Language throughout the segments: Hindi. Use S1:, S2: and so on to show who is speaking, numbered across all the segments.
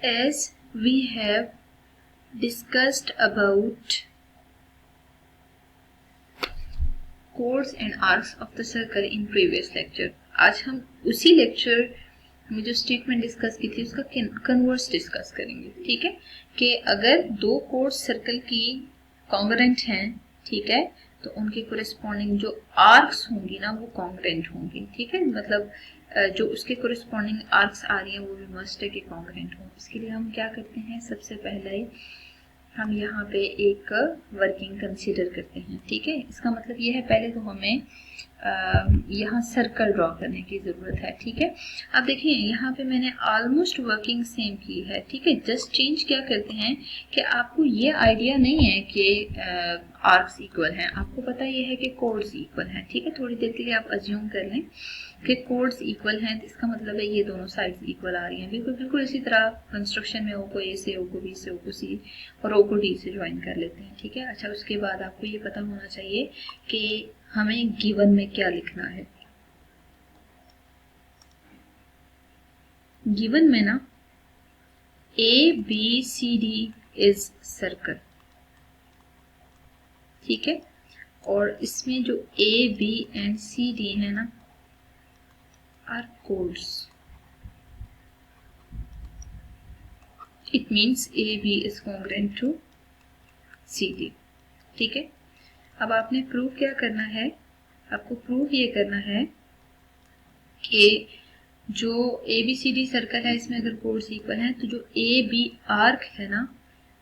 S1: As we have discussed about chords and arcs of the circle in previous lecture, आज हम उसी लेक्चर में जो स्टेटमेंट डिस्कस की थी उसका कन्वर्स डिस्कस करेंगे। ठीक है, कि अगर दो कोर्स सर्कल की कॉन्ग्रेंट हैं, ठीक है, तो उनके कोरिस्पॉन्डिंग जो आर्क्स होंगी ना वो कॉन्ग्रेंट होंगी। ठीक है, मतलब जो उसके कोरिस्पॉन्डिंग आर्क्स आ रही हैं वो भी मस्ट है कि कॉन्ग्रेंट हो। इसके लिए हम क्या करते हैं, सबसे पहले हम यहाँ पे एक वर्किंग कंसीडर करते हैं। ठीक है, इसका मतलब ये है पहले तो हमें यहाँ सर्कल ड्रॉ करने की ज़रूरत है। ठीक है, अब देखिए यहाँ पे मैंने ऑलमोस्ट वर्किंग सेम की है। ठीक है, जस्ट चेंज क्या करते हैं कि आपको ये आइडिया नहीं है कि आर्क्स इक्वल हैं, आपको पता ये है कि कोड्स इक्वल हैं। ठीक है, थोड़ी देर के लिए आप अज्यूम कर लें कि कोड्स इक्वल हैं, तो इसका मतलब है ये दोनों साइड्स इक्वल आ रही हैं। बिल्कुल बिल्कुल इसी तरह कंस्ट्रक्शन में ओ को ए से, ओ को बी से, ओ को सी और ओ को डी से ज्वाइन कर लेते हैं। ठीक है, अच्छा उसके बाद आपको ये पता होना चाहिए कि हमें गिवन में क्या लिखना है। गिवन में ना A B C D is circle. ठीक है, और इसमें जो A B and C D है ना are chords. It means A B is congruent to C D. ठीक है, अब आपने प्रूव क्या करना है, आपको प्रूव ये करना है कि जो A B C D circle है इसमें अगर कोड्स इक्वल हैं तो जो ए बी आर्क है ना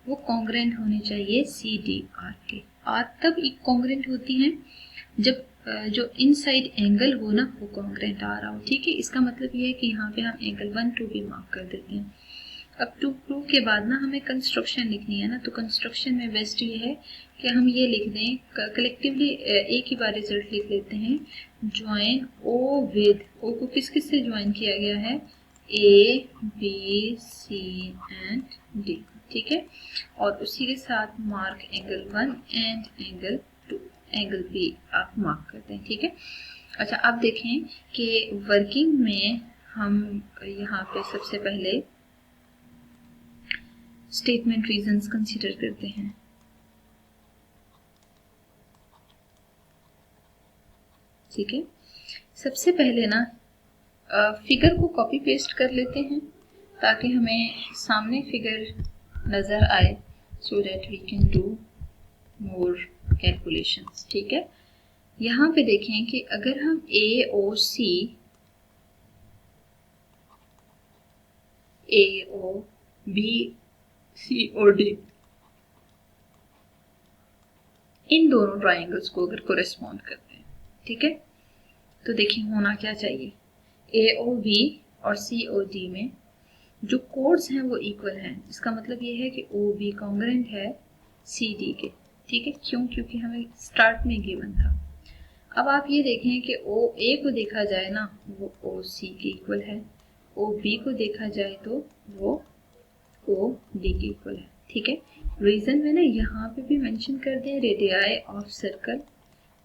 S1: वो कॉन्ग्रेंट होने चाहिए सी डी आर्क के। आर्क तब कॉन्ग्रेंट होती हैं जब जो इनसाइड एंगल हो ना वो कॉन्ग्रेंट आ रहा हो। ठीक है, इसका मतलब ये है कि यहाँ पे हम एंगल 1 2 भी मार्क कर देते हैं। अब टू प्रूव के बाद ना हमें कंस्ट्रक्शन लिखनी है ना, तो कंस्ट्रक्शन में बेस्ट ये है कि हम ये लिख दें, कलेक्टिवली एक ही बार रिजल्ट लिख लेते हैं। ज्वाइन ओ विद, ओ को किस किस से ज्वाइन किया गया है, A B C and D. ठीक है, और उसी के साथ mark angle 1 and angle 2, angle B आप मार्क करते हैं। ठीक है, अच्छा अब देखें कि वर्किंग में हम यहाँ पे सबसे पहले स्टेटमेंट रीजंस कंसीडर करते हैं। ठीक है, सबसे पहले ना फिगर को कॉपी पेस्ट कर लेते हैं ताकि हमें सामने फिगर नजर आए, so that we can do more calculations. ठीक है, यहाँ पे देखें कि अगर हम ए ओ बी सी और डी इन दोनों ट्राइंगल्स को अगर कोरेस्पॉन्ड करते हैं, ठीक है, तो देखिए होना क्या चाहिए, ए ओ बी और सी ओ डी में जो कोड्स हैं वो इक्वल हैं। इसका मतलब ये है कि ओ बी कॉन्ग्रेंट है सी डी के। ठीक है, क्यों, क्योंकि हमें स्टार्ट में गिवन था। अब आप ये देखें कि ओ ए को देखा जाए ना वो ओ सी के इक्वल है, ओ बी को देखा जाए तो वो ओ डी के इक्वल है। ठीक है, रीजन में ना यहाँ पे भी मेंशन कर दें रेडियाई ऑफ सर्कल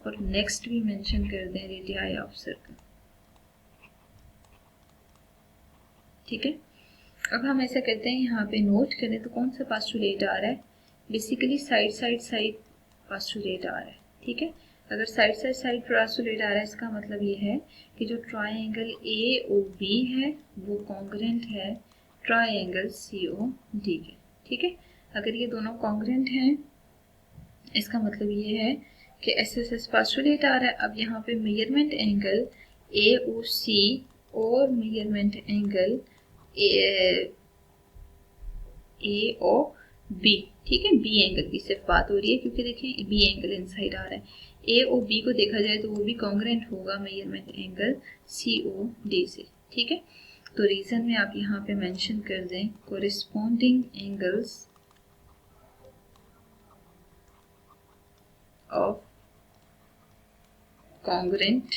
S1: और नेक्स्ट भी मेंशन कर दें रेडियाई ऑफ सर्कल। ठीक है, अब हम ऐसा करते हैं, यहाँ पे नोट करें तो कौन सा पास्टुलेट आ रहा है, basically side side side postulate आ रहा है। ठीक है, अगर साइड साइड साइड पास्टुलेट आ रहा है इसका मतलब ये है कि जो ट्राइंगल ए ओ बी है वो कॉन्ग्रेंट है ट्राइंगल सी ओ डी के। ठीक है, अगर ये दोनों कॉन्ग्रेंट हैं इसका मतलब ये है कि एस एस एस पास्टुलेट आ रहा है। अब यहाँ पे measurement angle A O C और measurement angle A O B, ठीक है, बी एंगल की सिर्फ बात हो रही है क्योंकि देखिए बी एंगल इनसाइड आ रहा है। ए ओ बी को देखा जाए तो वो भी कॉन्ग्रेंट होगा measurement angle C O D से। ठीक है, तो रीजन में आप यहाँ पे मेंशन कर दें corresponding angles of congruent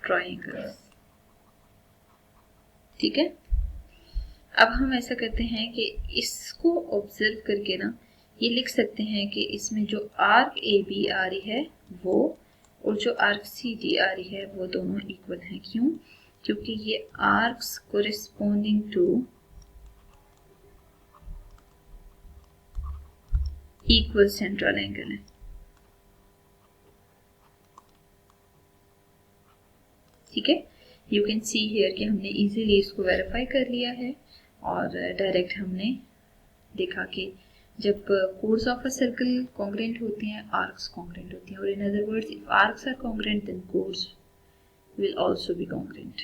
S1: triangles. ठीक है, अब हम ऐसा करते हैं कि इसको ऑब्जर्व करके ना ये लिख सकते हैं कि इसमें जो आर्क ए बी आ रही है वो और जो आर्क सी डी आ रही है वो दोनों इक्वल हैं। क्यों, क्योंकि ये arcs corresponding to equal central angle है। ठीक है, यू कैन सी हियर कि हमने इजीली इसको वेरीफाई कर लिया है और डायरेक्ट हमने देखा कि जब chords of a circle congruent होते हैं, आर्क्स कॉन्ग्रेंट होती हैं, और in other words if arcs are congruent then chords will also be congruent.